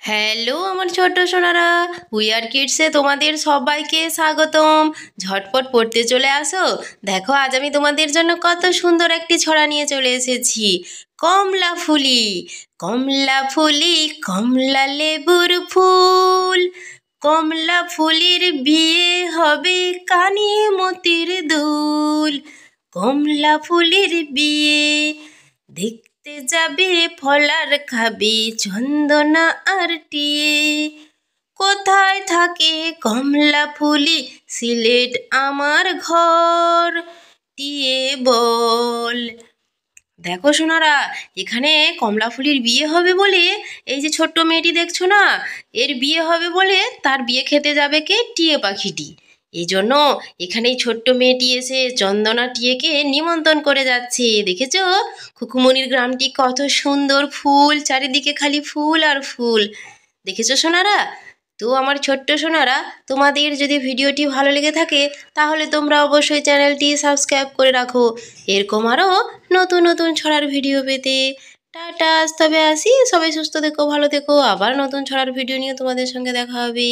Hello আমার ছোট্ট Sonara, we are কিডসে তোমাদের সবাইকে স্বাগতম। ঝটপট পড়তে চলে আসো। দেখো আজ আমি তোমাদের জন্য কত সুন্দর একটি ছড়া নিয়ে চলে এসেছি। কমলা ফুলি, কমলা ফুলি, কমলা লেবুর ফুল, কমলা ফুলির বিয়ে হবে কানে মতির দুল। কমলা ফুলির বিয়ে দেখতে যাবে, ফলার খাবে চন্দনা আর টিয়ে। কোথায় থাকে কমলা ফুলি, সিলেট আমার ঘর, টিয়ে বল। দেখো সোনারা, এখানে কমলা ফুলির বিয়ে হবে বলে এই যে ছোট্ট মেয়েটি দেখছো না, এর বিয়ে হবে বলে তার বিয়ে খেতে যাবে কে? টিয়ে পাখিটি। এই জন্য এখানে এই ছোট্ট মেয়েটি এসে চন্দনা টিয়েকে নিমন্ত্রণ করে যাচ্ছে। দেখেছো খুকুমনির গ্রামটি কত সুন্দর, ফুল চারিদিকে, খালি ফুল আর ফুল। দেখেছো সোনারা? তো আমার ছোট্ট সোনারা, তোমাদের যদি ভিডিওটি ভালো লেগে থাকে তাহলে তোমরা অবশ্যই চ্যানেলটি সাবস্ক্রাইব করে রাখো এরকম আরও নতুন নতুন ছড়ার ভিডিও পেতে। টাটা, তবে আসি, সবাই সুস্থ থেকো, ভালো থেকো, আবার নতুন ছড়ার ভিডিও নিয়ে তোমাদের সঙ্গে দেখা হবে।